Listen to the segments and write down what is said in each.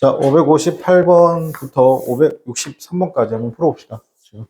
자, 558번부터 563번까지 한번 풀어봅시다. 지금.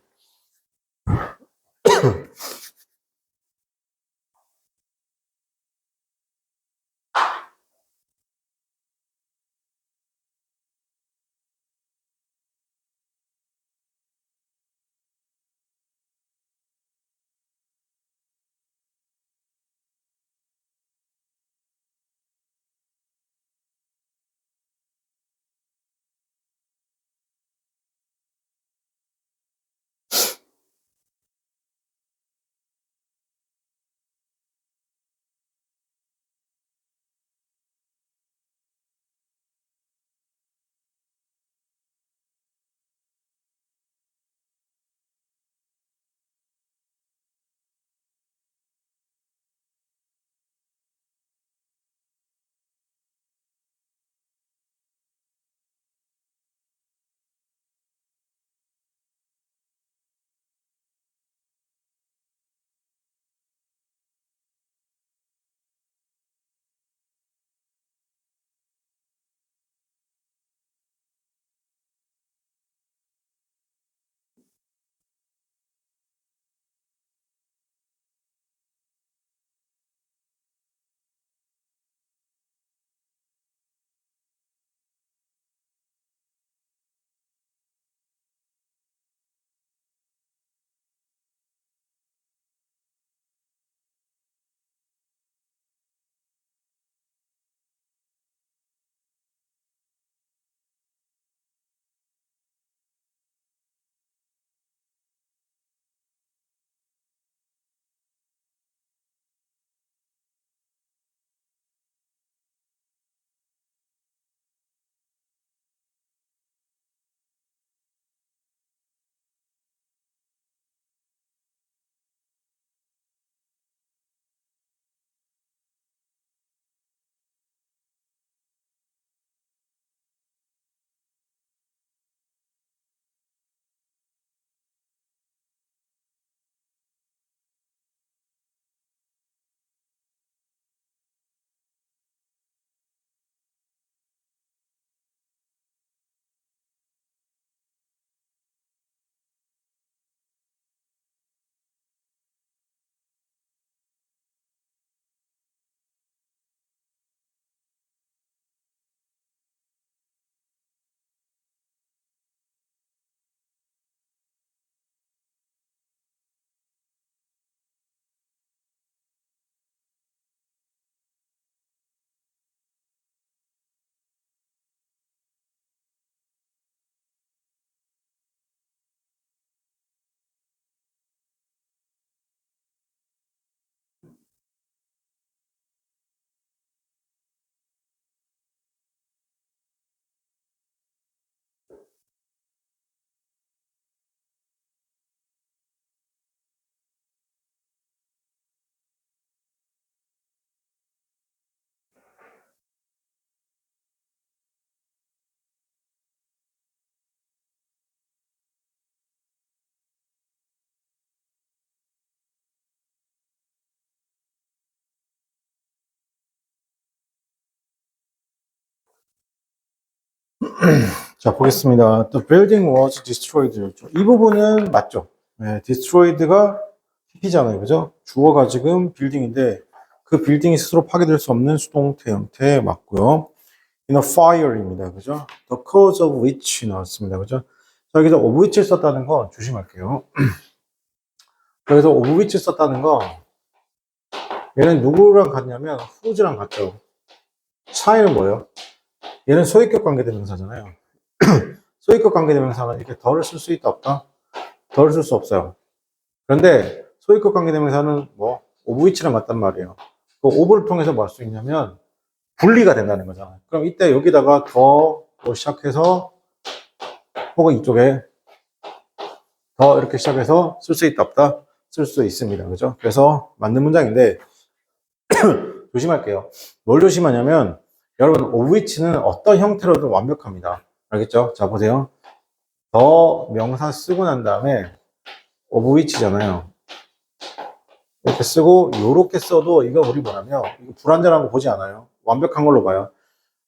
자, 보겠습니다. The building was destroyed. 이 부분은 맞죠? 네, destroyed가 TP잖아요. 그죠? 주어가 지금 빌딩인데, 그 빌딩이 스스로 파괴될 수 없는 수동태 형태 맞고요. in a fire입니다. 그죠? The cause of which 나왔습니다. 그죠? 자, 여기서 of which를 썼다는 거 조심할게요. 여기서 of which 썼다는 거, 얘는 누구랑 같냐면, who's랑 같죠? 차이는 뭐예요? 얘는 소유격 관계대명사잖아요. 소유격 관계대명사는 이렇게 덜을 쓸 수 있다 없다? 덜을 쓸 수 없어요. 그런데 소유격 관계대명사는 뭐 of which랑 같단 말이에요. 그 of를 통해서 뭐 할 수 있냐면 분리가 된다는 거잖아요. 그럼 이때 여기다가 더로 시작해서 혹은 이쪽에 더 이렇게 시작해서 쓸 수 있다 없다? 쓸 수 있습니다. 그죠? 그래서 맞는 문장인데 조심할게요. 뭘 조심하냐면 여러분 of which는 어떤 형태로도 완벽합니다. 알겠죠? 자 보세요. 더 명사 쓰고 난 다음에 of which잖아요. 이렇게 쓰고 요렇게 써도 이거 우리 뭐냐면 이거 불완전한 거 보지 않아요. 완벽한 걸로 봐요.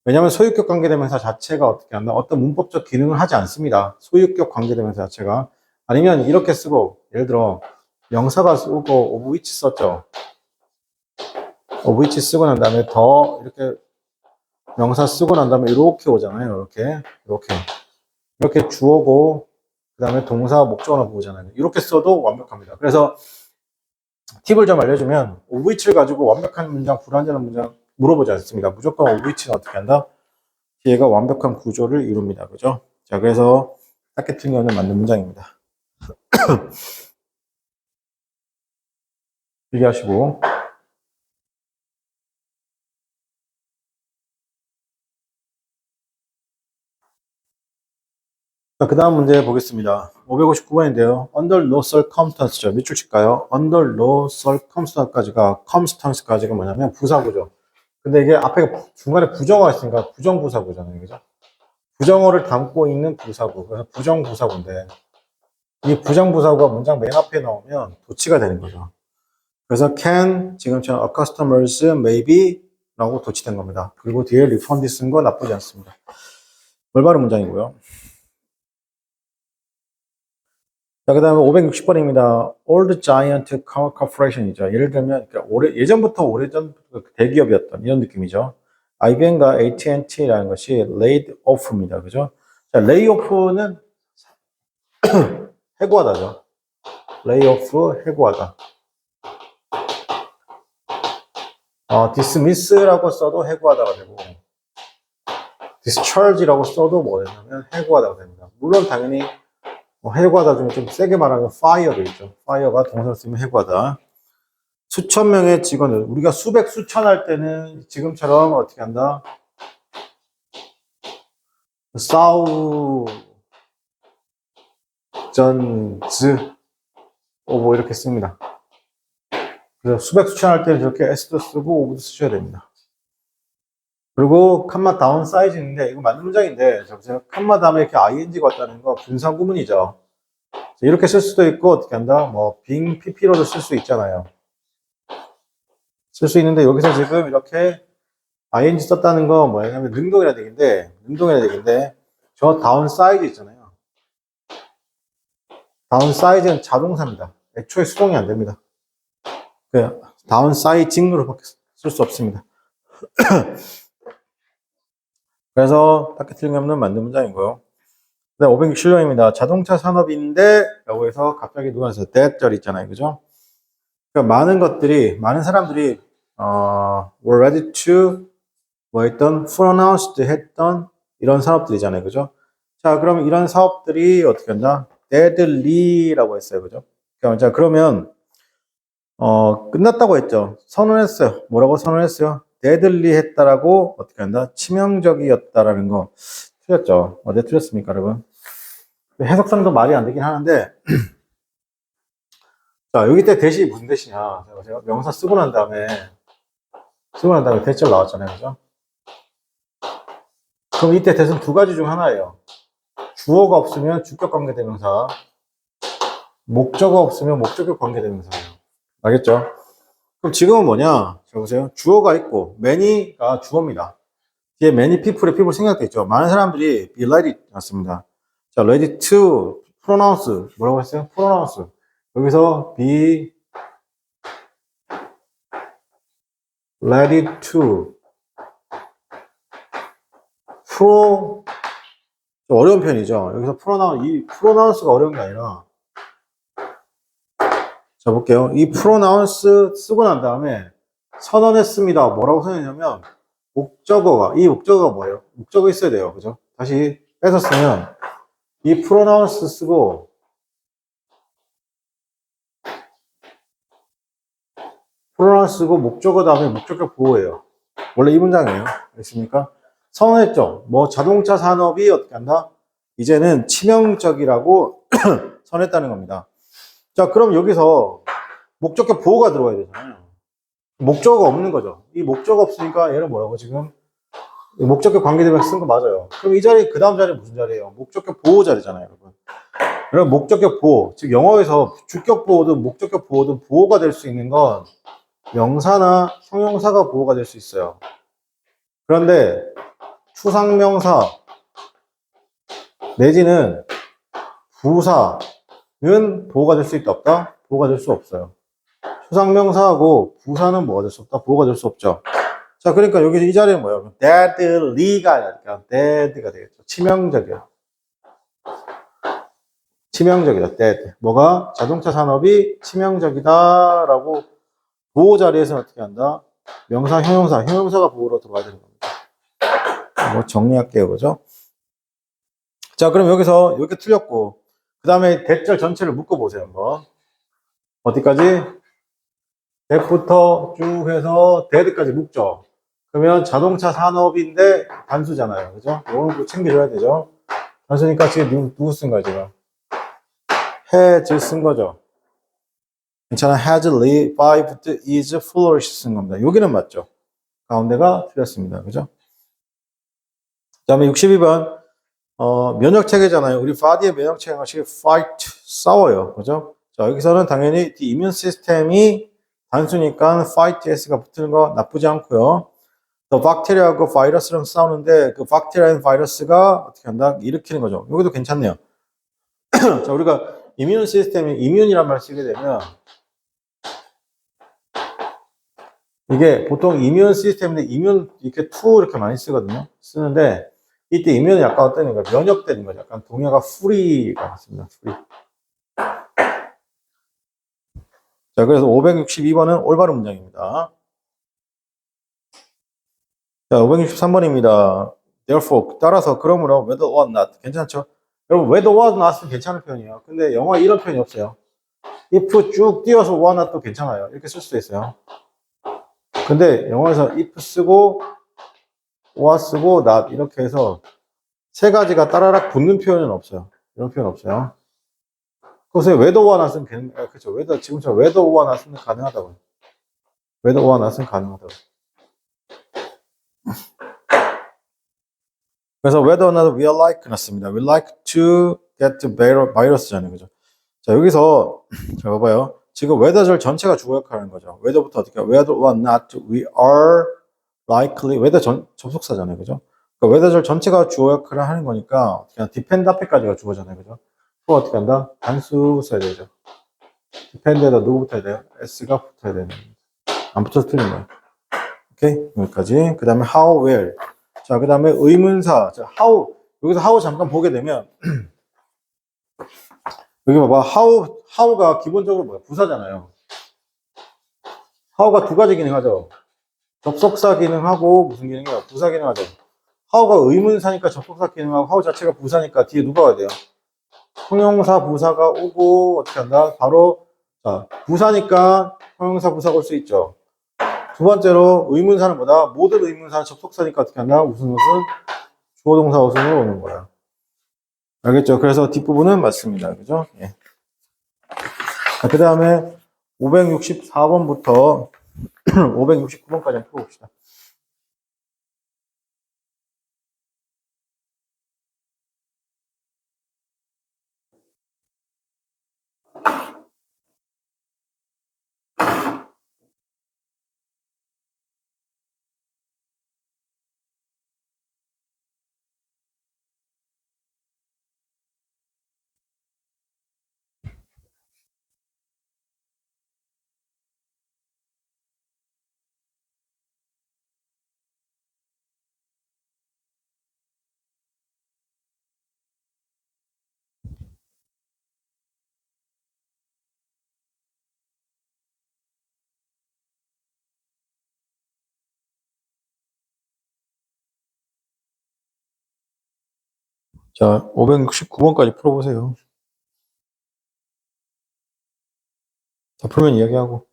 왜냐하면 소유격 관계대명사 자체가 어떻게 한다? 어떤 문법적 기능을 하지 않습니다. 소유격 관계대명사 자체가. 아니면 이렇게 쓰고, 예를 들어 명사가 쓰고 of which 썼죠. of which 쓰고 난 다음에 더 이렇게 명사 쓰고 난 다음에 이렇게 오잖아요. 이렇게 주어고 그 다음에 동사 목적어나 보잖아요. 이렇게 써도 완벽합니다. 그래서 팁을 좀 알려주면 of which를 가지고 완벽한 문장, 불완전한 문장 물어보지 않습니다. 무조건 of which는 어떻게 한다? 얘가 완벽한 구조를 이룹니다. 그죠? 자, 그래서 타겟팅어는 맞는 문장입니다. 필기하시고. 자, 그 다음 문제 보겠습니다. 559번인데요. Under no circumstance죠. 밑줄 칠까요? Under no circumstance까지가 뭐냐면 부사구죠. 근데 이게 앞에 중간에 부정어가 있으니까 부정부사구잖아요. 그죠? 부정어를 담고 있는 부사구. 그래서 부정부사구인데 이 부정부사구가 문장 맨 앞에 나오면 도치가 되는 거죠. 그래서 can, 지금처럼 a customers maybe 라고 도치된 겁니다. 그리고 뒤에 refund 쓴 거 나쁘지 않습니다. 올바른 문장이고요. 자, 그 다음에 560번입니다. Old Giant Corporation이죠. 예를 들면, 예전부터 오래전 대기업이었던 이런 느낌이죠. IBM과 AT&T라는 것이 laid off입니다. 그죠? 자, lay off는 해고하다죠. lay off, 해고하다. dismiss라고 써도 해고하다가 되고, discharge라고 써도 뭐 되냐면 해고하다가 됩니다. 물론 당연히 해고하다 중에 좀 세게 말하면 fire도 있죠. fire가 동사로 쓰면 해고하다. 수천 명의 직원을, 우리가 수백, 수천 할 때는 지금처럼 어떻게 한다? thousands, 뭐 이렇게 씁니다. 그래서 수백, 수천 할 때는 저렇게 s도 쓰고 o도 쓰셔야 됩니다. 그리고 칸마 다운 사이즈인데, 이거 맞는 문장인데, 칸마 다음에 이렇게 ing가 왔다는 거 분사구문이죠. 이렇게 쓸 수도 있고, 어떻게 한다? 뭐, being pp로도 쓸 수 있잖아요. 쓸 수 있는데, 여기서 지금 이렇게 ing 썼다는 거 뭐냐면, 능동이라는 얘기인데, 저 다운 사이즈 있잖아요. 다운 사이즈는 자동사입니다. 애초에 수동이 안 됩니다. 다운 사이징으로 쓸 수 없습니다. 그래서 딱히 틀린 게 없는 맞는 문장이고요. 네, 567번입니다. 자동차 산업인데 라고 해서 갑자기 누가 해서 that절 있잖아요. 그죠? 그러니까 많은 사람들이 were ready to 뭐 했던 pronounced 했던 이런 산업들이잖아요. 그죠? 자, 그럼 이런 사업들이 어떻게 한다? deadly라고 했어요. 그죠? 자, 그러면 끝났다고 했죠. 선언했어요. 뭐라고 선언했어요? deadly 했다라고 어떻게 한다? 치명적이었다라는 거 틀렸죠. 어디 틀렸습니까, 여러분? 해석상도 말이 안 되긴 하는데 자, 여기 때 대시 무슨 대시냐? 제가 명사 쓰고 난 다음에 대절 나왔잖아요. 그죠? 그럼 이때 대신 두 가지 중 하나예요. 주어가 없으면 주격 관계대명사, 목적어 없으면 목적격 관계대명사예요. 알겠죠? 그럼 지금은 뭐냐? 자, 보세요. 주어가 있고, many가 주어입니다. 뒤에 many people의 people 생략돼 있죠. 많은 사람들이 be ready 났습니다. 자, ready to pronounce. 뭐라고 했어요? pronounce. 여기서 be ready to 어려운 편이죠. 여기서 이 pronounce가 어려운 게 아니라 자, 볼게요. 이 pronounce 쓰고 난 다음에 선언했습니다. 뭐라고 선언했냐면 이 목적어가 뭐예요? 목적어 있어야 돼요. 그죠? 다시 뺏어 쓰면 이 pronounce 쓰고 목적어 다음에 목적격 보호예요. 원래 이 문장이에요. 알겠습니까? 선언했죠. 뭐 자동차 산업이 어떻게 한다? 이제는 치명적이라고 선언했다는 겁니다. 자, 그럼 여기서 목적격 보호가 들어가야 되잖아요. 목적어가 없는 거죠. 이 목적어 없으니까 얘는 뭐라고 지금 목적격 관계대명사 쓴 거 맞아요. 그럼 이 자리 그 다음 자리 무슨 자리예요? 목적격 보호 자리잖아요, 여러분. 그럼 목적격 보호, 즉 영어에서 주격 보호든 목적격 보호든 보호가 될 수 있는 건 명사나 형용사가 보호가 될 수 있어요. 그런데 추상명사 내지는 부사는 보호가 될 수 있다 없다? 보호가 될 수 없어요. 추상명사하고 부사는 뭐가 될 수 없다? 보호가 될 수 없죠. 자, 그러니까 여기 이 자리는 뭐예요? deadly가 아니라 dead가 되겠죠. 치명적이야. 치명적이다. dead. 뭐가? 자동차 산업이 치명적이다라고 보호 자리에서는 어떻게 한다? 명사, 형용사가 보호로 들어가야 되는 겁니다. 뭐 정리할게요. 그죠? 자, 그럼 여기서 이렇게 틀렸고, 그 다음에 대절 전체를 묶어보세요. 한번. 어디까지? 대부터 쭉 해서 데드까지 묶죠. 그러면 자동차 산업인데 단수잖아요. 그죠? 이거 챙겨줘야 되죠. 단수니까 지금 누구 쓴 거야, 지금? has 쓴 거죠. 괜찮아. has revived is flourished 쓴 겁니다. 여기는 맞죠. 가운데가 틀렸습니다. 그죠? 그 다음에 62번. 면역 체계잖아요. 우리 body의 면역 체계가 fight, 싸워요. 그죠? 자, 여기서는 당연히 the immune system이 단수니까 fight s가 붙는 거 나쁘지 않고요. 또 박테리아하고 바이러스랑 싸우는데 그 박테리아인 바이러스가 어떻게 한다? 일으키는 거죠. 여기도 괜찮네요. 자, 우리가 이뮨 시스템이 이뮨이란 말 쓰게 되면 이게 보통 이뮨 시스템인데 이뮨 이렇게 투 이렇게 많이 쓰거든요. 쓰는데 이때 이뮨은 약간 어떤 거예요? 면역되는 거죠. 약간 동요가 풀이가 있습니다. 풀이. 자, 그래서 562번은 올바른 문장입니다. 자, 563번입니다. Therefore, 따라서, 그러므로, whether or not. 괜찮죠? 여러분, whether or not은 괜찮은 표현이에요. 근데 영어에 이런 표현이 없어요. if 쭉 띄워서 or not도 괜찮아요. 이렇게 쓸 수도 있어요. 근데 영어에서 if 쓰고, or 쓰고, not 이렇게 해서 세 가지가 따라락 붙는 표현은 없어요. 이런 표현 없어요. 그래서 whether or not은, 그렇죠. whether, 지금처럼 whether or not은 가능하다고요. whether or not은 가능하다고. 그래서 whether or not we are like 났습니다. We like to get the virus잖아요. 그죠? 자, 여기서, 자, 봐봐요. 지금 whether절 전체가 주어 역할하는 거죠. whether부터 어떻게, whether or not we are likely, whether 접속사잖아요. 그죠? 그러니까 whether절 전체가 주어 역할을 하는 거니까, 그냥 depend 앞에까지가 주어잖아요. 그죠? 그거 어떻게 한다? 단수 써야 되죠. depend에다 누구 붙어야 돼요? s가 붙어야 되는 거예요. 안 붙어서 틀린 거예요. 오케이? 여기까지. 그 다음에 how, where. 자, 그 다음에 의문사. 자, how. 여기서 how 잠깐 보게 되면, 여기 봐봐. how가 기본적으로 뭐야? 부사잖아요. how가 두 가지 기능하죠. 접속사 기능하고 무슨 기능이야? 부사 기능하죠. how가 의문사니까 접속사 기능하고 how 자체가 부사니까 뒤에 누가 와야 돼요? 형용사 부사가 오고 어떻게 한다? 바로 자, 부사니까 형용사 부사가 올 수 있죠. 두 번째로 의문사는 뭐다? 모든 의문사는 접속사니까 어떻게 한다? 무슨 주어동사 어순으로 오는 거야. 알겠죠? 그래서 뒷부분은 맞습니다. 그죠? 예. 그 다음에 564번부터 569번까지 한번 풀어봅시다. 자, 569번까지 풀어보세요. 자, 풀면 이야기하고.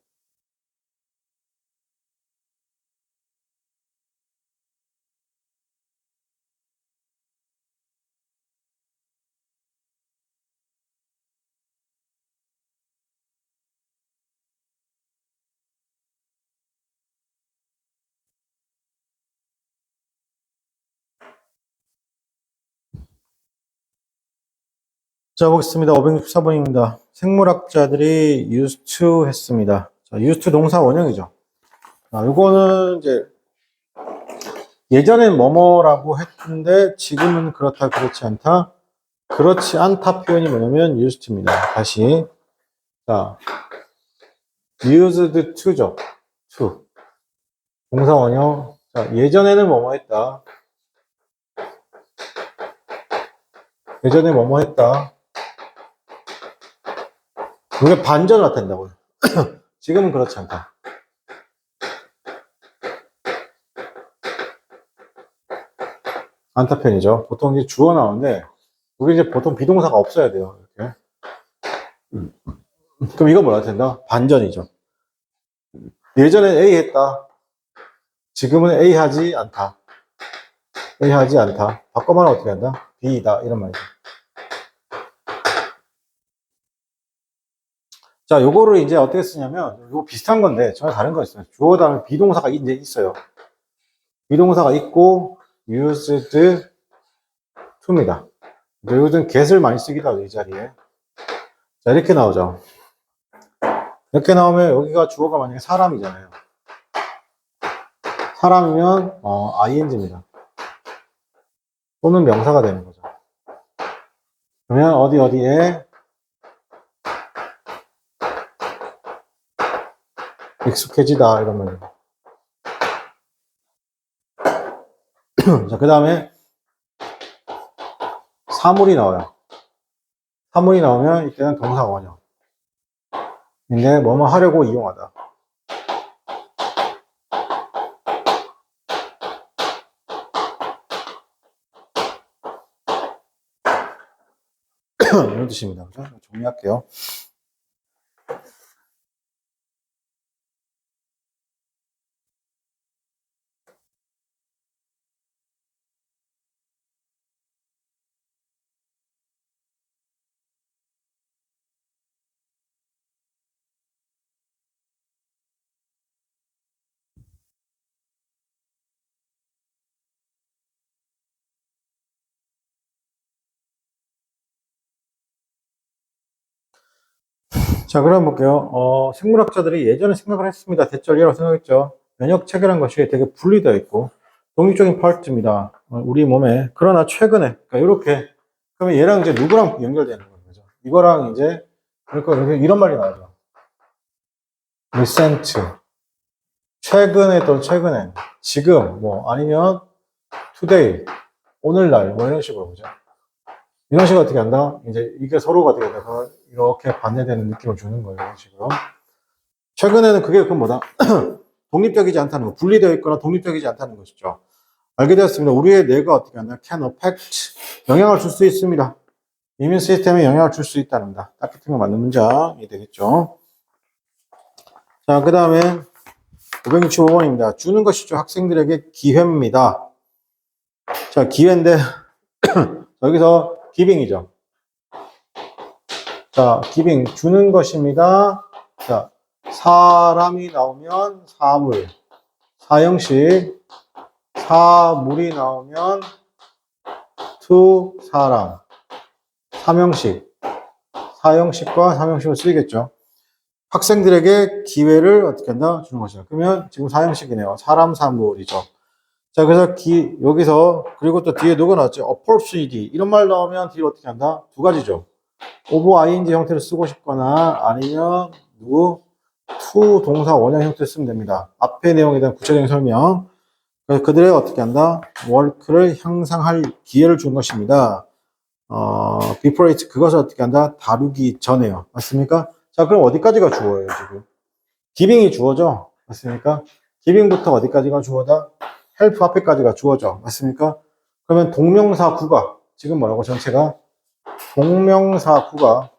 자, 보겠습니다. 564번입니다. 생물학자들이 used to 했습니다. 자, used to 동사 원형이죠. 자, 요거는 이제 예전엔 뭐뭐라고 했는데 지금은 그렇다, 그렇지 않다. 그렇지 않다 표현이 뭐냐면 used입니다. 다시. 자, used to죠. to. 동사 원형. 자, 예전에는 뭐뭐 했다. 예전에 뭐뭐 했다. 이게 반전을 나타낸다고요. 지금은 그렇지 않다. 않다 편이죠. 보통 이제 주어 나오는데, 여기 이제 보통 비동사가 없어야 돼요. 이렇게. 그럼 이거 뭐라 된다? 반전이죠. 예전에 A 했다. 지금은 A 하지 않다. A 하지 않다. 바꿔말하면 어떻게 한다? B이다. 이런 말이죠. 자, 요거를 이제 어떻게 쓰냐면, 요거 비슷한 건데, 전혀 다른 거 있어요. 주어 다음에 비동사가 이제 있어요. 비동사가 있고, used to입니다. 요즘 get을 많이 쓰기도 하죠, 이 자리에. 자, 이렇게 나오죠. 이렇게 나오면 여기가 주어가 만약에 사람이잖아요. 사람이면, ing입니다. 또는 명사가 되는 거죠. 그러면 어디에 익숙해지다, 이런 말이에요. 자, 그 다음에 사물이 나와요. 사물이 나오면 이때는 동사 원형. 근데 뭐뭐 하려고 이용하다. 이런 뜻입니다. 그죠? 정리할게요. 자, 그럼 볼게요. 생물학자들이 예전에 생각을 했습니다. 대절이라고 생각했죠. 면역 체계란 것이 되게 분리되어 있고, 독립적인 파트입니다. 우리 몸에. 그러나 최근에, 그러니까 이렇게, 그러면 얘랑 이제 누구랑 연결되는 거죠? 이거랑 이제, 그러니까 이런 말이 나오죠. recent. 최근에 또 최근에. 지금, 뭐, 아니면 today. 오늘날, 뭐 이런 식으로 보죠. 이런 식으로 어떻게 한다? 이제 이게 서로가 어떻게 돼서 이렇게 반대되는 느낌을 주는 거예요. 이런 식으로. 최근에는 그게 그 뭐다? 독립적이지 않다는 거. 분리되어 있거나 독립적이지 않다는 것이죠. 알게 되었습니다. 우리의 뇌가 어떻게 하냐? can affect. 영향을 줄 수 있습니다. 이민 시스템에 영향을 줄 수 있다는다. 딱 같은 거 맞는 문장이 되겠죠. 자, 그 다음에 565번입니다. 주는 것이죠. 학생들에게 기회입니다. 자, 기회인데, 여기서 기빙이죠. 자, 기빙, 주는 것입니다. 자, 사람이 나오면 사물, 사형식, 사물이 나오면 to 사람, 삼형식, 사형식과 삼형식을 쓰겠죠. 학생들에게 기회를 어떻게 한다? 주는 것이다. 그러면 지금 사형식이네요. 사람, 사물이죠. 자, 그래서 여기서, 그리고 또 뒤에 누가 나왔죠? opportunity. 이런 말 나오면 뒤에 어떻게 한다? 두 가지죠. of ing 형태를 쓰고 싶거나 아니면 to 동사 원형 형태를 쓰면 됩니다. 앞의 내용에 대한 구체적인 설명. 그들의 어떻게 한다? work를 향상할 기회를 준 것입니다. before it, 그것을 어떻게 한다? 다루기 전에요. 맞습니까? 자, 그럼 어디까지가 주어예요, 지금? giving이 주어죠? 맞습니까? giving부터 어디까지가 주어다? help 앞에까지가 주어죠. 맞습니까? 그러면 동명사 구가, 지금 뭐라고 전체가? 동명사 구가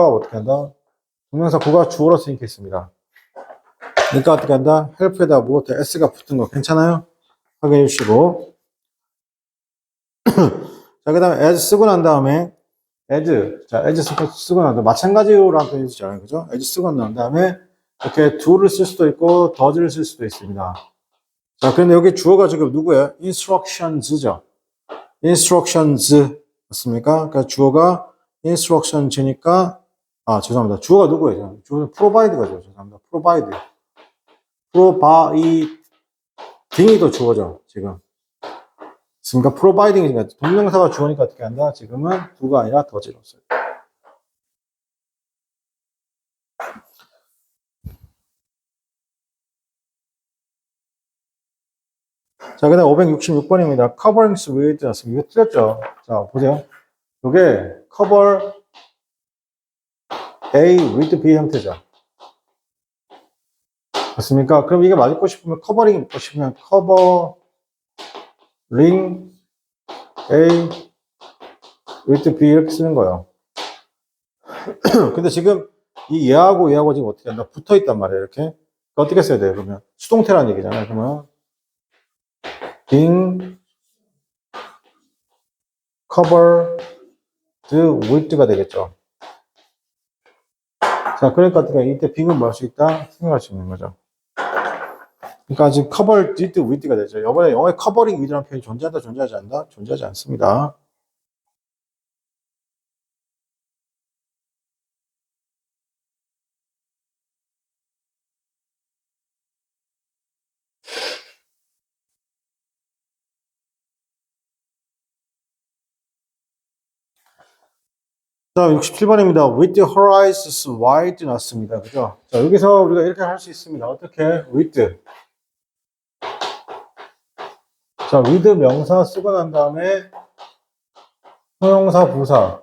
어떻게 한다? 동명사 구가 주어로 쓰이게 있습니다. 그러니까 어떻게 한다? help에다 무엇에 s가 붙은 거 괜찮아요? 확인해 주시고. 자, 그 다음에 as 쓰고 난 다음에 as. 자, as 쓰고 난 다음에 마찬가지로 한 표현이 있잖아요. 그죠? as 쓰고 난 다음에 이렇게 do를 쓸 수도 있고 does를 쓸 수도 있습니다. 자, 그런데 여기 주어가 지금 누구예요? instructions죠. instructions. 맞습니까? 그러니까 주어가 instructions니까, 죄송합니다. 주어가 누구예요? 주어는 provide가 죠. 죄송합니다. provide. 딩이 더 주어져, 지금. 그러니까 providing이니까 동명사가 주어니까 어떻게 한다? 지금은 do가 아니라 do지로 써요. 자, 그 다음 566번입니다. coverings with 이거 틀렸죠? 자, 보세요. 이게 cover A with B 형태죠. 맞습니까? 그럼 이게 맞고 싶으면 커버링 입고 싶으면 커버링 A with B 이렇게 쓰는 거예요. 근데 지금 이 얘하고 지금 어떻게 한다? 붙어 있단 말이에요. 이렇게. 어떻게 써야 돼요? 그러면 수동태라는 얘기잖아요. 그러면 being covered with가 되겠죠. 자, 그러니까 어떻게 이때 being은 뭐 할 수 있다? 생각할 수 있는 거죠. 그러니까 지금 covered with가 되죠. 이번에 영어에 covering with라는 표현이 존재한다, 존재하지 않나? 존재하지 않습니다. 자, 67번입니다. With the horizons wide 났습니다. 그죠? 자, 여기서 우리가 이렇게 할 수 있습니다. 어떻게? With. 자, with 명사 쓰고 난 다음에 형용사 부사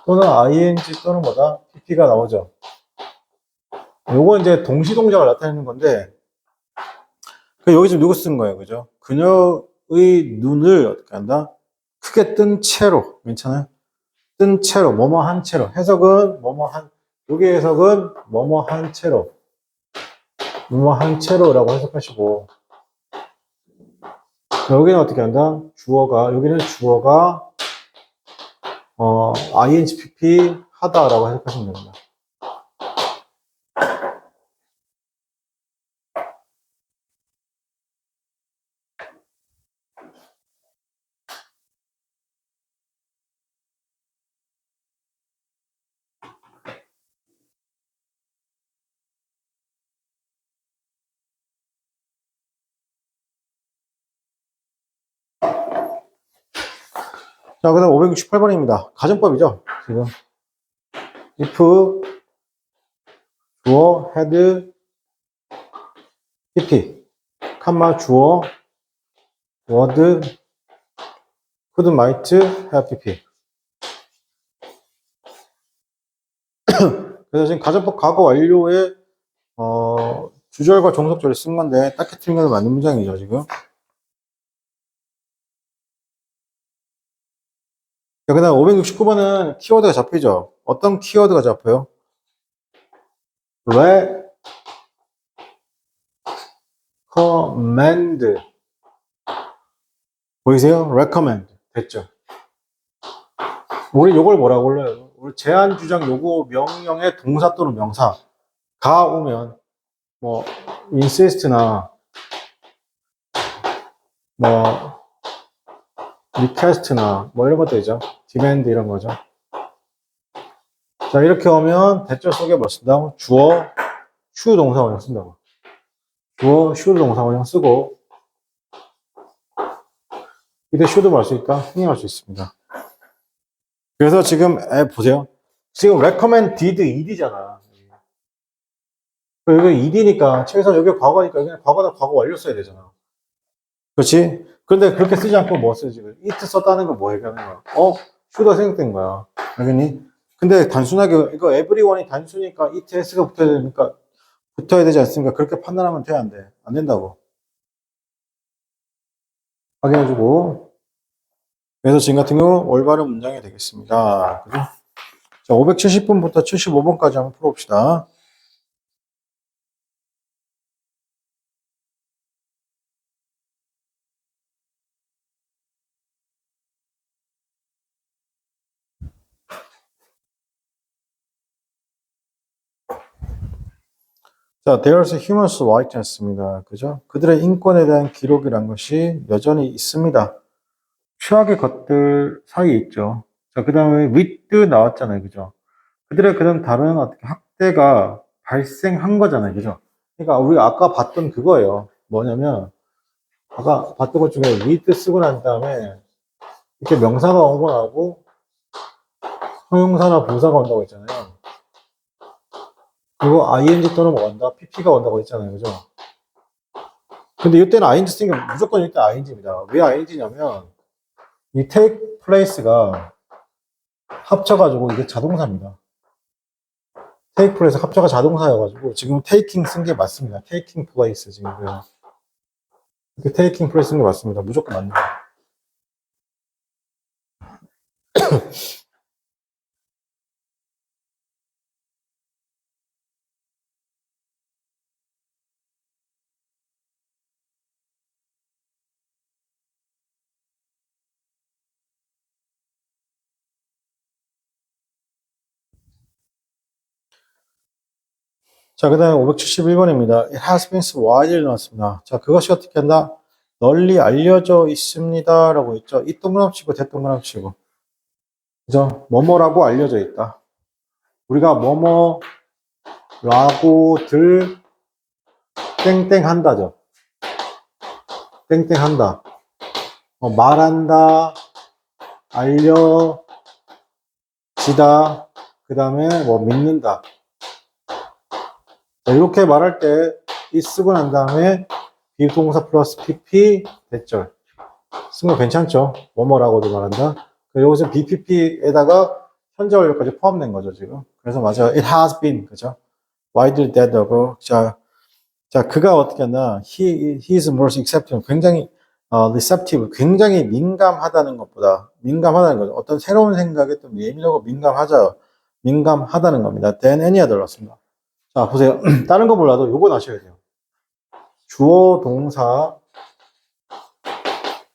또는 ing 또는 뭐다? pp가 나오죠. 요거 이제 동시 동작을 나타내는 건데 여기 지금 누구 쓴 거예요. 그죠? 그녀의 눈을 어떻게 한다? 크게 뜬 채로. 괜찮아요? 뜬 채로, 뭐뭐 한 채로. 해석은 뭐뭐 한, 여기 해석은 뭐뭐 한 채로. 뭐뭐 한 채로라고 해석하시고. 여기는 어떻게 한다? 여기는 주어가, INGPP 하다라고 해석하시면 됩니다. 자, 그 다음 568번입니다. 가정법이죠, 지금. if, 주어, had, pp, 칸마, 주어, would, could, might, have, pp. 그래서 지금 가정법 과거 완료에, 주절과 종속절을 쓴 건데, 딱히 틀린 건 맞는 문장이죠, 지금. 자, 그 다음 569번은 키워드가 잡히죠. 어떤 키워드가 잡혀요? recommend. 보이세요? recommend. 됐죠? 우리 요걸 뭐라고 불러요? 우리 제한, 주장, 요구, 명령의 동사 또는 명사가 오면, 뭐, insist나, 뭐, request나, 뭐 이런 것들이죠. demand 이런 거죠. 자, 이렇게 오면 대절 속에 뭐 쓴다고? 주어, should 동사원형 쓴다고. 주어, should 동사원형 쓰고, 이때 should도 할 수 있다? 흥행할 수 있습니다. 그래서 지금, 보세요. 지금 recommend did ed잖아. 여기 ed니까, 최소한 여기 과거니까, 그냥 과거나 과거 완료 써야 되잖아. 그렇지? 그런데 그렇게 쓰지 않고 뭐 쓰지? it 썼다는 건 뭐 얘기하는 거야? should가 생각된 거야. 알겠니? 근데 단순하게, 이거 everyone이 단수니까 it, s가 붙어야 되지 않습니까? 그렇게 판단하면 돼, 안 돼? 안 된다고. 확인해주고. 그래서 지금 같은 경우 올바른 문장이 되겠습니다. 그죠? 자, 570번부터 75번까지 한번 풀어봅시다. 자, there's human rights 했습니다. 그죠? 그들의 인권에 대한 기록이란 것이 여전히 있습니다. 최악의 것들 사이에 있죠. 자, 그 다음에 with 나왔잖아요. 그죠? 그들의 그런 다른 어떻게 학대가 발생한 거잖아요. 그죠? 그러니까 우리가 아까 봤던 그거예요. 뭐냐면, 아까 봤던 것 중에 with 쓰고 난 다음에 이렇게 명사가 온 거하고 형용사나 부사가 온다고 했잖아요. 그리고 ing 또는 뭐 온다? pp가 온다고 했잖아요. 그죠? 근데 이때는 ing 쓰니까 무조건 이때 ing입니다. 왜 ing냐면 이 take place가 합쳐가지고 이게 자동사입니다. take place 합쳐가 자동사여가지고 지금 taking 쓴 게 맞습니다. taking place 지금 이렇게 taking place 쓴 게 맞습니다. 무조건 맞습니다. 자, 그 다음에 571번입니다. It has been widely 나왔습니다. 자, 그것이 어떻게 한다? 널리 알려져 있습니다. 라고 했죠. 이 동그라미치고 대동그라미치고. 그죠? 뭐뭐라고 알려져 있다. 우리가 뭐뭐라고들 땡땡 한다죠. 땡땡 한다. 말한다. 알려지다. 그 다음에 뭐 믿는다. 자, 이렇게 말할 때 이 쓰고 난 다음에 비동사 플러스 pp 대절. 쓴 거 괜찮죠? 뭐뭐라고도 말한다. 여기서 BPP에다가 현재 완료까지 포함된 거죠, 지금. 그래서 맞아요. It has been, 그죠? widely dead하고. 자, 그가 어떻게 했나? He is more accepting. 굉장히, receptive. 굉장히 민감하다는 것보다, 민감하다는 거죠. 어떤 새로운 생각에 좀 예민하고 민감하다는 겁니다. than any other 였습니다. 자, 보세요. 다른 거 몰라도 요건 아셔야 돼요. 주어, 동사,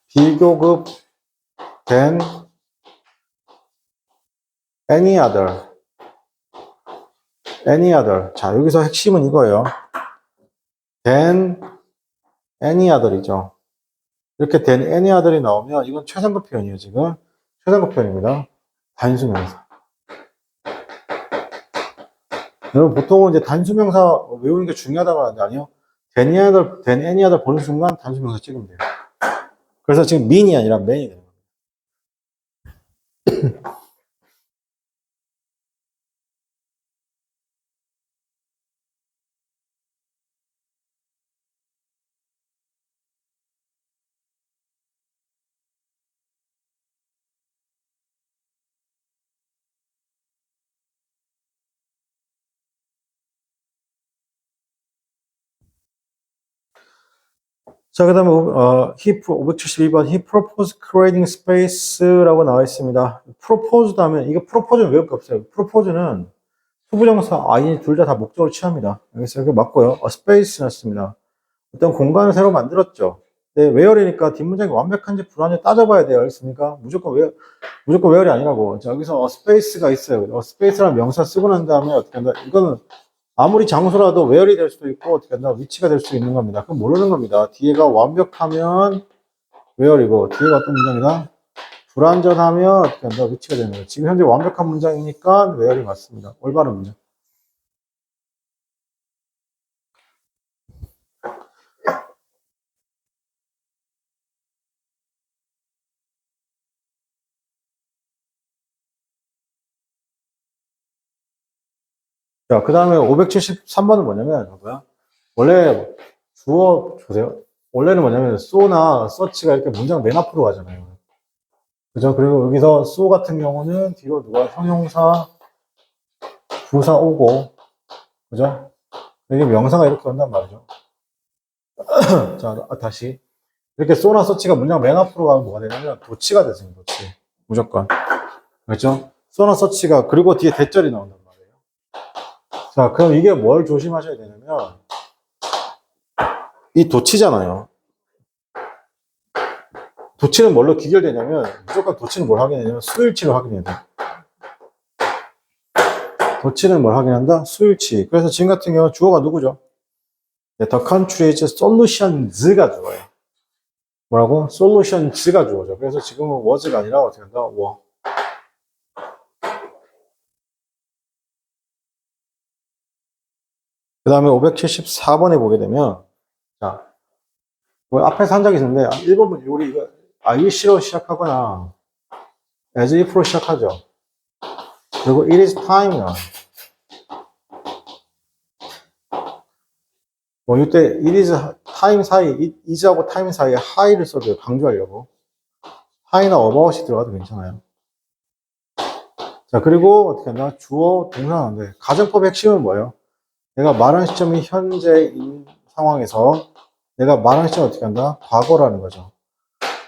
비교급, than any other. any other. 자, 여기서 핵심은 이거예요. than any other이죠. 이렇게 than any other이 나오면 이건 최상급 표현이에요, 지금. 최상급 표현입니다. 단수명사. 여러분, 보통은 이제 단수명사 외우는 게 중요하다고 하는데 아니요. than any other 보는 순간 단수명사 찍으면 돼요. 그래서 지금 mean이 아니라 man이 되는 겁니다. 자, 그 다음에, 572번, he proposed creating space라고 나와 있습니다. proposed 하면, 이거 propose는 외울 게 없어요. propose는 후부정사, ing 둘 다 목적으로 취합니다. 여기서 이렇게 맞고요. space였습니다. 어떤 공간을 새로 만들었죠. 네, where이니까 뒷문장이 완벽한지 불안한지 따져봐야 돼요. 알겠습니까? 무조건 where이 아니라고. 자, 여기서 space가 있어요. space라는 명사 쓰고 난 다음에 어떻게 한다? 이거는 아무리 장소라도 where이 될 수도 있고 어떻게 한다? 위치가 될 수 있는 겁니다. 그럼 모르는 겁니다. 뒤에가 완벽하면 where이고 뒤에가 어떤 문장이다? 불완전하면 어떻게 한다? 위치가 되는 거예요. 지금 현재 완벽한 문장이니까 where이 맞습니다. 올바른 문장. 자, 그 다음에 573번은 뭐냐면, 원래 보세요. 원래는 뭐냐면, 쏘나 서치가 이렇게 문장 맨 앞으로 가잖아요. 그죠? 그리고 여기서 쏘 같은 경우는 뒤로 누가 형용사, 부사 오고, 그죠? 이게 명사가 이렇게 온단 말이죠. 자, 다시. 이렇게 쏘나 서치가 문장 맨 앞으로 가면 뭐가 되냐면, 도치가 되세요, 도치. 무조건. 그렇죠? 쏘나 서치가, 그리고 뒤에 대절이 나온단 말이에요. 자, 그럼 이게 뭘 조심하셔야 되냐면, 이 도치잖아요. 도치는 뭘로 기결되냐면 무조건 도치는 뭘 확인하냐면 수일치를 확인해야 돼. 도치는 뭘 확인한다? 수일치. 그래서 지금 같은 경우 주어가 누구죠? 네, The country's solutions가 주어예요. 뭐라고? solutions가 주어죠. 그래서 지금은 was가 아니라 어떻게 한다? were. 그 다음에 574번에 보게 되면 자, 앞에서 한 적이 있는데 1번은 우리 이거 are you 시로 시작하거나 as if로 시작하죠. 그리고 it is time이나 뭐 이때 it is time 사이 is하고 time 사이에 high를 써도 강조하려고 high나 about이 들어가도 괜찮아요. 자, 그리고 어떻게 한다? 주어 동사 나오는데 가정법의 핵심은 뭐예요? 내가 말하는 시점이 현재인 상황에서 내가 말하는 시점은 어떻게 한다? 과거라는 거죠.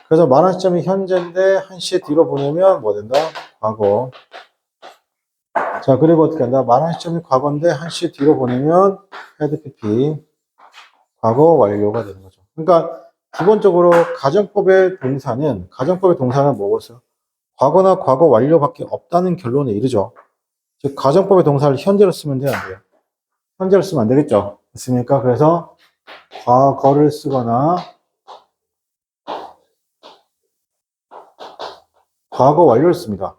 그래서 말하는 시점이 현재인데 한시에 뒤로 보내면 뭐 된다? 과거. 자, 그리고 어떻게 한다? 말하는 시점이 과거인데 한시에 뒤로 보내면 had PP. 과거 완료가 되는 거죠. 그러니까 기본적으로 가정법의 동사는 뭐겠어요? 과거나 과거 완료밖에 없다는 결론에 이르죠. 즉 가정법의 동사를 현재로 쓰면 돼요, 안 돼요? 현재로 쓰면 안 되겠죠. 됐습니까? 그래서 과거를 쓰거나 과거 완료를 씁니다.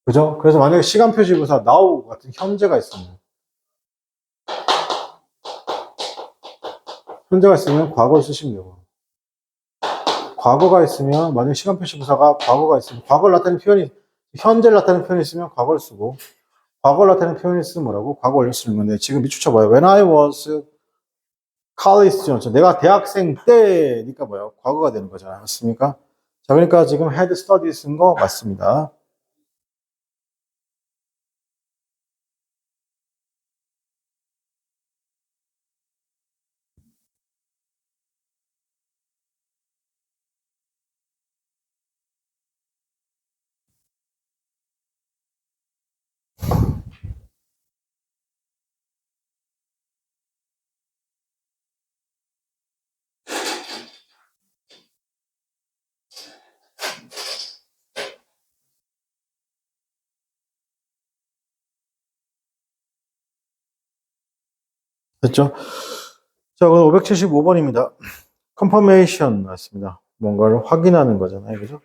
그죠? 그래서 만약에 시간표시 부사 now 같은 현재가 있으면 과거를 쓰시면 되고 과거가 있으면 만약에 시간표시 부사가 과거가 있으면 과거를 나타내는 표현이 현재를 나타내는 표현이 있으면 과거를 쓰고 과거를 나타내는 표현이 있으면 뭐라고? 과거 완료 쓰는 건데 지금 밑줄쳐봐요. When I was college student 내가 대학생 때니까 뭐예요? 과거가 되는 거잖아요. 맞습니까? 자, 그러니까 지금 had studied 쓴 거 맞습니다. 됐죠? 자, 그럼 575번입니다. confirmation 맞습니다. 뭔가를 확인하는 거잖아요. 그죠?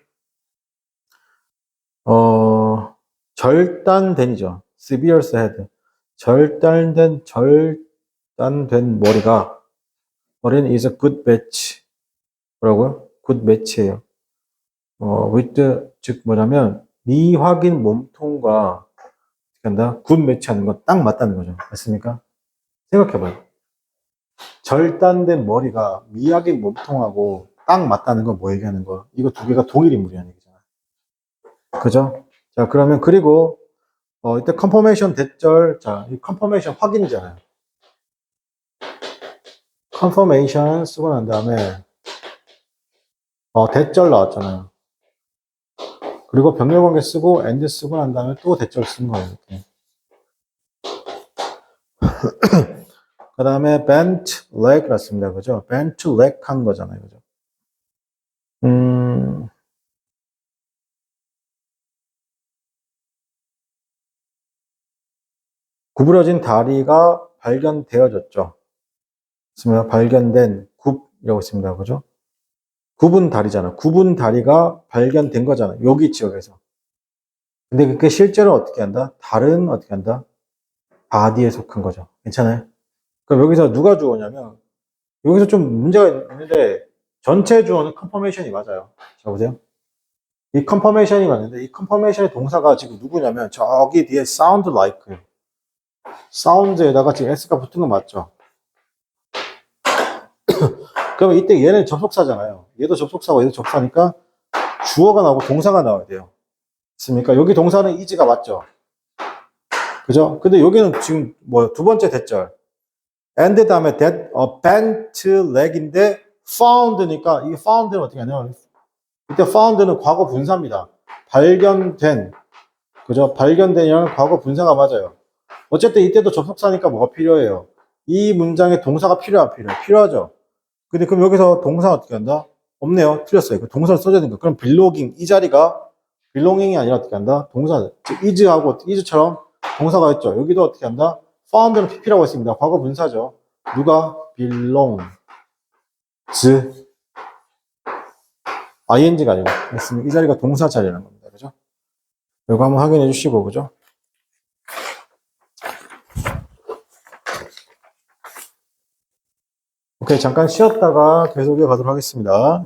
절단된이죠. severe head. 절단된 머리는 is a good match. 뭐라고요? good match예요. with, 즉 뭐냐면 미확인 몸통과 한다. good match 하는 건 딱 맞다는 거죠. 맞습니까? 생각해봐요. 절단된 머리가 미확인 몸통하고 딱 맞다는 건 뭐 얘기하는 거? 이거 두 개가 동일 인물이라는 얘기잖아. 그죠? 자, 그러면 그리고 이때 컨퍼메이션 대절, 자, 이 컨퍼메이션 확인이잖아요. 컨퍼메이션 쓰고 난 다음에 대절 나왔잖아요. 그리고 병렬관계 쓰고 and 쓰고 난 다음에 또 대절 쓴 거예요. 이렇게. 그 다음에 bent leg 났습니다. 그죠? bent leg 한 거잖아요. 그죠? 구부러진 다리가 발견되어졌죠. 있습니다. 발견된 굽이라고 있습니다. 그죠? 굽은 다리잖아. 굽은 다리가 발견된 거잖아. 여기 지역에서. 근데 그게 실제로 어떻게 한다? 다른 어떻게 한다? 바디에 속한 거죠. 괜찮아요? 그럼 여기서 누가 주어냐면 여기서 좀 문제가 있는데 전체 주어는 컨퍼메이션이 맞아요. 자 보세요. 이 컨퍼메이션이 맞는데 이 컨퍼메이션의 동사가 지금 누구냐면 저기 뒤에 sound like 사운드에다가 지금 s가 붙은 거 맞죠? 그러면 이때 얘는 접속사잖아요. 얘도 접속사고 얘도 접사니까 주어가 나오고 동사가 나와야 돼요. 있습니까? 여기 동사는 is가 맞죠? 그죠? 근데 여기는 지금 뭐 두 번째 대절 and 다음에 bent leg인데 found니까 이 found는 어떻게 하냐면 이때 found는 과거 분사입니다. 발견된 그죠? 발견된이라는 과거 분사가 맞아요. 어쨌든 이때도 접속사니까 뭐가 필요해요? 이 문장에 동사가 필요한 필요하죠. 근데 그럼 여기서 동사 어떻게 한다? 없네요. 틀렸어요. 그 동사를 써줘야 되니까. 그럼 belonging 이 자리가 belonging이 아니라 어떻게 한다? 동사 is하고 is처럼 동사가 있죠. 여기도 어떻게 한다? found는 pp라고 했습니다. 과거 분사죠. 누가 belongs ing가 아니고 했습니다. 이 자리가 동사 자리라는 겁니다. 그죠? 이거 한번 확인해 주시고 그죠? 오케이, 잠깐 쉬었다가 계속 이어가도록 하겠습니다.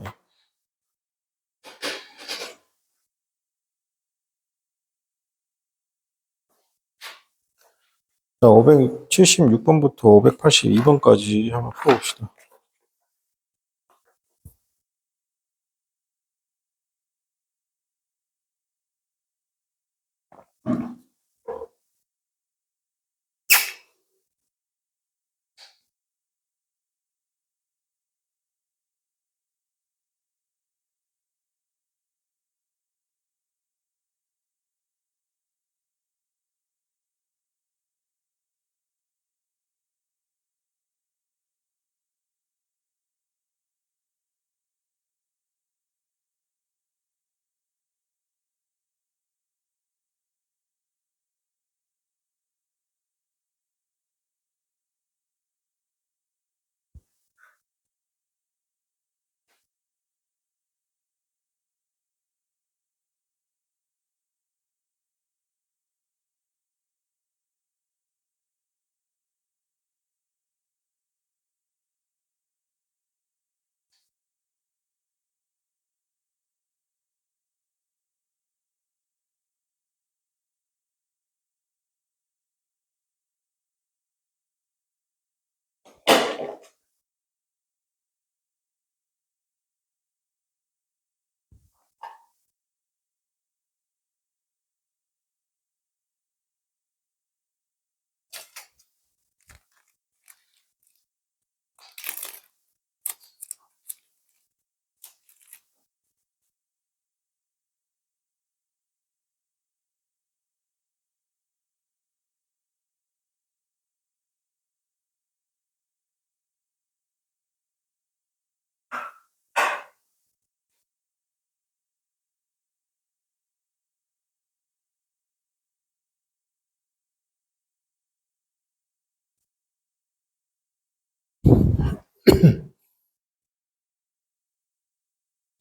자, 576번부터 582번까지 한번 풀어봅시다.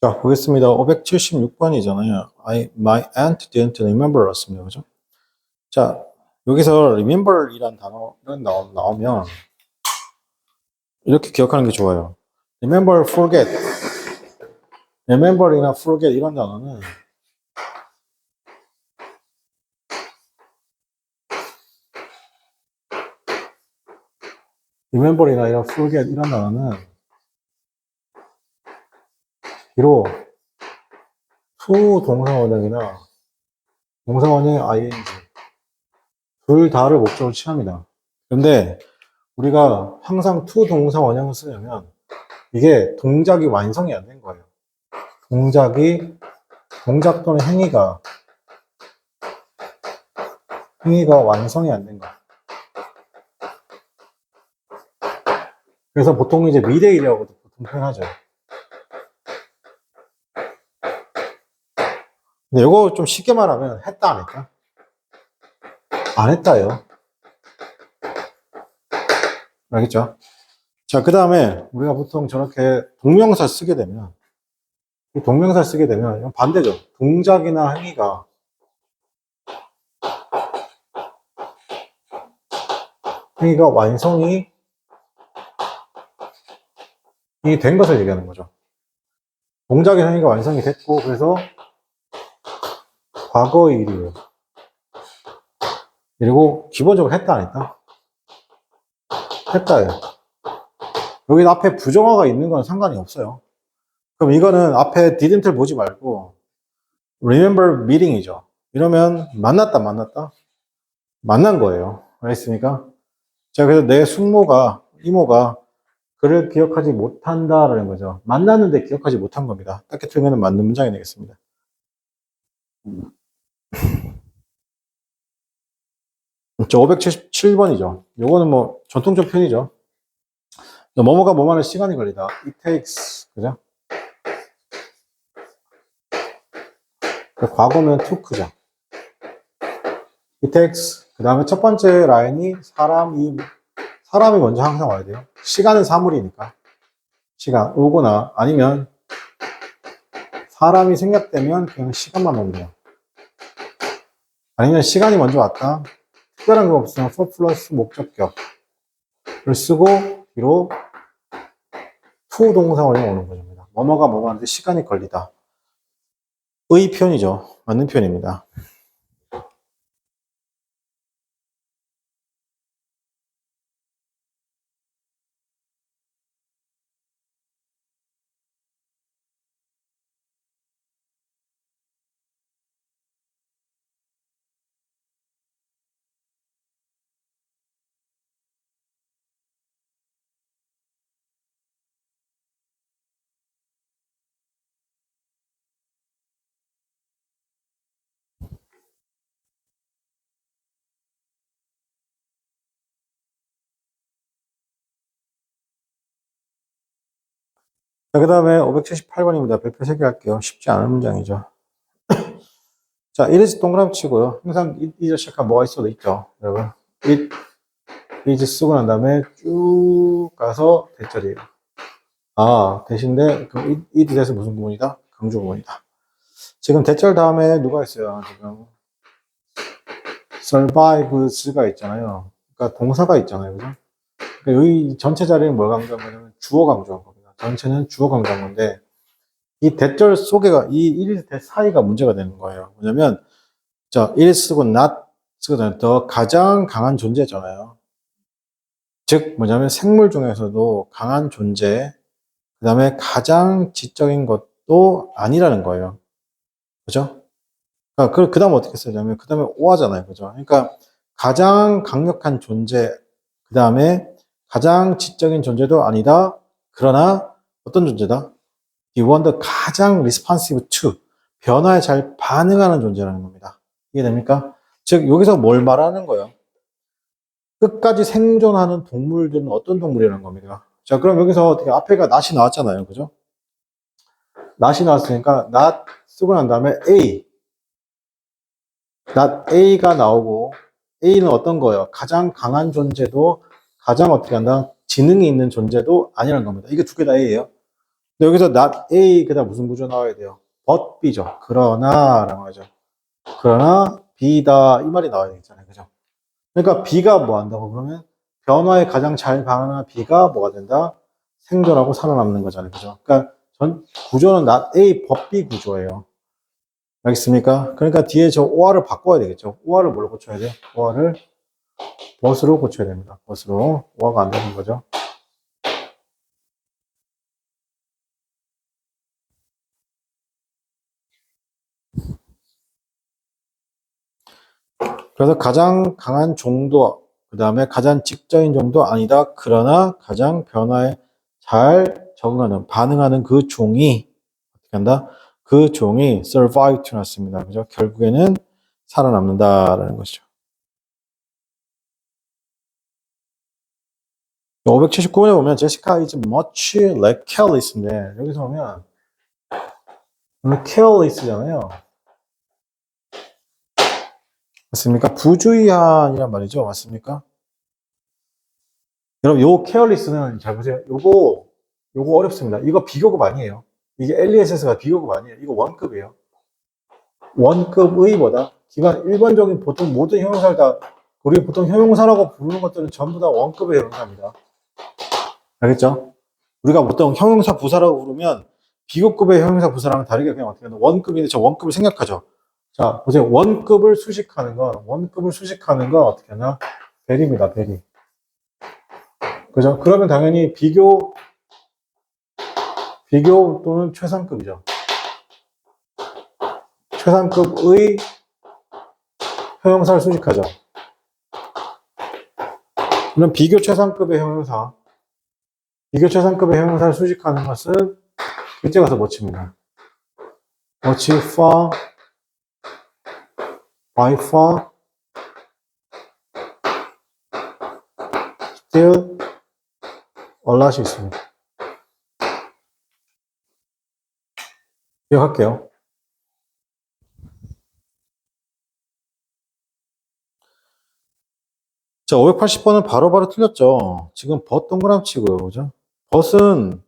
자, 보겠습니다. 576번이잖아요. my aunt didn't remember 였습니다. 그죠? 자, 여기서 remember이란 단어가 나오면 이렇게 기억하는 게 좋아요. remember, forget. remember이나 forget 이런 단어는 remember이나 이런 forget 이런 단어는 비록 to 동사원형이나 동사원형 ing 둘 다를 목적으로 취합니다. 그런데 우리가 항상 to 동사 원형을 쓰려면 이게 동작이 완성이 안 된 거예요. 동작 또는 행위가 완성이 안 된 거예요. 그래서 보통 이제 미래일이라고도 보통 표현하죠. 근데 이거 좀 쉽게 말하면 했다 안 했다? 안 했다예요. 알겠죠? 자, 그 다음에 우리가 보통 저렇게 동명사 쓰게 되면 이건 반대죠. 동작이나 행위가 완성이 된 것을 얘기하는 거죠. 동작의 행위가 완성이 됐고 그래서 과거의 일이에요. 그리고 기본적으로 했다 안 했다? 했다예요. 여기 앞에 부정어가 있는 건 상관이 없어요. 그럼 이거는 앞에 didn't를 보지 말고 remember meeting이죠. 이러면 만났다 만난 거예요. 알겠습니까? 자, 그래서 내 이모가 그를 기억하지 못한다라는 거죠. 만났는데 기억하지 못한 겁니다. 딱히 틀면 맞는 문장이 되겠습니다. 저 577번이죠. 요거는 뭐 전통적 표현이죠. 뭐뭐가 뭐만을 시간이 걸리다. It takes, 그죠? 과거면 took죠. It takes. 그 다음에 첫 번째 라인이 사람이 먼저 항상 와야 돼요. 시간은 사물이니까. 시간, 오거나 아니면 사람이 생략되면 그냥 시간만 오면 돼요. 아니면 시간이 먼저 왔다. 특별한 거 없으면 for 플러스 목적격을 쓰고 뒤로 to 동사원이 오는 거입니다. 뭐뭐가 뭐뭐 하는데 시간이 걸리다. 의 표현이죠. 맞는 표현입니다. 자, 그 다음에 578번입니다. 별표 3개 할게요. 쉽지 않은 문장이죠. 자, it 동그라미 치고요. 항상 it 시작하면 뭐가 있어도 있죠. 여러분. it 쓰고 난 다음에 쭉 가서 대절이에요. 아, 대신에 그럼 it 대해서 무슨 구문이다? 강조 구문이다. 지금 대절 다음에 누가 있어요? 지금 survives가 있잖아요. 그러니까 동사가 있잖아요. 그죠? 그러니까 여기 전체 자리는 뭘 강조한 거냐면 주어 강조한 겁니다. 전체는 주어 강조한 건데 이 대절 속에가 이 it 대 사이가 문제가 되는 거예요. 뭐냐면 자, it 쓰고 not 쓰고 더 가장 강한 존재잖아요. 즉 뭐냐면 생물 중에서도 강한 존재, 그 다음에 가장 지적인 것도 아니라는 거예요. 그죠? 그 다음 어떻게 쓰냐면 그 다음에 오하잖아요. 그죠? 그러니까 가장 강력한 존재, 그 다음에 가장 지적인 존재도 아니다. 그러나 어떤 존재다? You want the 가장 responsive to 변화에 잘 반응하는 존재라는 겁니다. 이해됩니까? 즉 여기서 뭘 말하는 거예요? 끝까지 생존하는 동물들은 어떤 동물이라는 겁니다. 자, 그럼 여기서 어떻게 앞에가 not이 나왔잖아요. 그죠? not이 나왔으니까 not 쓰고 난 다음에 A, not A가 나오고 A는 어떤 거예요? 가장 강한 존재도 가장 어떻게 한다? 지능이 있는 존재도 아니라는 겁니다. 이게 두 개 다 A예요. 근데 여기서 not A 그다음 무슨 구조 나와야 돼요? but B죠. 그러나라고 하죠. 그러나 B다 이 말이 나와야 되잖아요. 그죠? 그러니까 B가 뭐 한다고 그러면 변화에 가장 잘 반응하는 B가 뭐가 된다? 생존하고 살아남는 거잖아요. 그죠? 그러니까 전 구조는 not A but B 구조예요. 알겠습니까? 그러니까 뒤에 저 OR을 바꿔야 되겠죠. OR을 뭘로 고쳐야 돼요? OR을 but으로 고쳐야 됩니다. but으로. OR가 안 되는 거죠. 그래서 가장 강한 정도, 그 다음에 가장 직접인 정도 아니다. 그러나 가장 변화에 잘 적응하는, 반응하는 그 종이, 어떻게 한다? 그 종이 survive to 났습니다. 그죠? 결국에는 살아남는다라는 것이죠. 579번에 보면 제시카 is much like careless인데 여기서 보면 careless잖아요. 맞습니까? 부주의한이란 말이죠. 맞습니까? 여러분, 요 careless는 잘 보세요. 요거 어렵습니다. 이거 비교급 아니에요. 이게 LESS가 비교급 아니에요. 이거 원급이에요. 원급의 뭐다? 기관 일반적인 보통 모든 형용사를 다 우리 보통 형용사라고 부르는 것들은 전부 다 원급의 형용사입니다. 알겠죠? 우리가 보통 형용사 부사라고 부르면 비교급의 형용사 부사랑은 다르게 그냥 어떻게 하나 원급인데 저 원급을 생각하죠. 자, 보세요. 원급을 수식하는 건 어떻게 하나? 벨입니다. 벨이. 그죠? 그러면 당연히 비교 또는 최상급이죠. 최상급의 형용사를 수식하죠. 그럼 비교 최상급의 형용사를 수식하는 것은 글자 가서 못 칩니다. much far, by far, still, a lot이 있습니다. 기억할게요. 자, 580번은 바로바로 틀렸죠. 지금 but 동그라미 치고요. 그죠? but은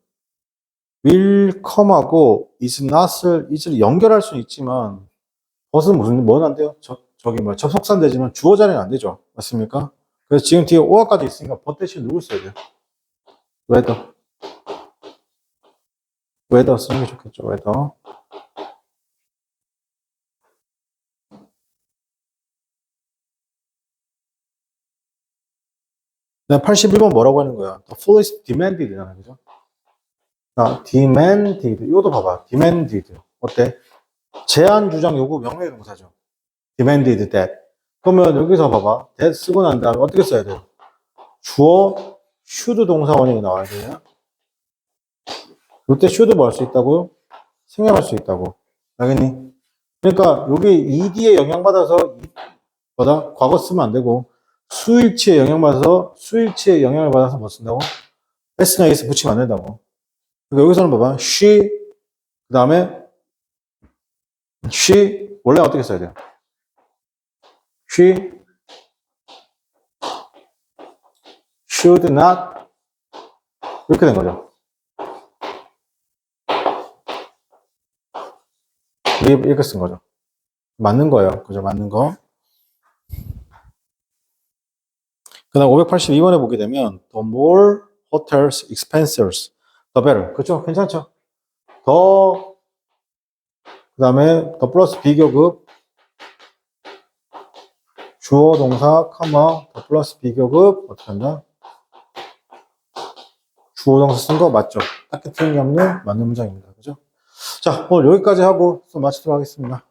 will come하고 is not을 연결할 수는 있지만 but은 뭐는 안 돼요? 저기 접속사는 되지만 주어 자리는 안 되죠. 맞습니까? 그래서 지금 뒤에 or까지 있으니까 but 대신 누구 써야 돼요? whether. weather 쓰는 게 좋겠죠, weather. 네, 81번 뭐라고 하는 거야? The food is demanded잖아, 그죠? 아, demanded. 이것도 봐봐. demanded. 어때? 제한, 주장, 요구, 명령의 동사죠. demanded that. 그러면 여기서 봐봐. that 쓰고 난 다음에 어떻게 써야 돼요? 주어, should 동사 원형이 나와야 돼요. 이때 should 뭐 할 수 있다고요? 생략할 수 있다고. 알겠니? 그러니까 여기 ed에 영향받아서 뭐다? 과거 쓰면 안 되고 수일치에 영향받아서 수일치에 영향을 받아서 뭐 쓴다고? s나 s 붙이면 안 된다고. 그러니까 여기서는 봐봐. she 그 다음에 she 원래 어떻게 써야 돼요? she should not 이렇게 된 거죠. 이렇게 쓴 거죠. 맞는 거예요. 그죠? 맞는 거. 그 다음 582번에 보게 되면 the more hotels expenses the better. 그렇죠? 괜찮죠? 더 그 다음에 더 플러스 비교급 주어 동사 카마 더 플러스 비교급 어떻게 한다? 주어 동사 쓴 거 맞죠? 딱히 틀린 게 없는 맞는 문장입니다. 그죠? 자, 오늘 여기까지 하고 수업 마치도록 하겠습니다.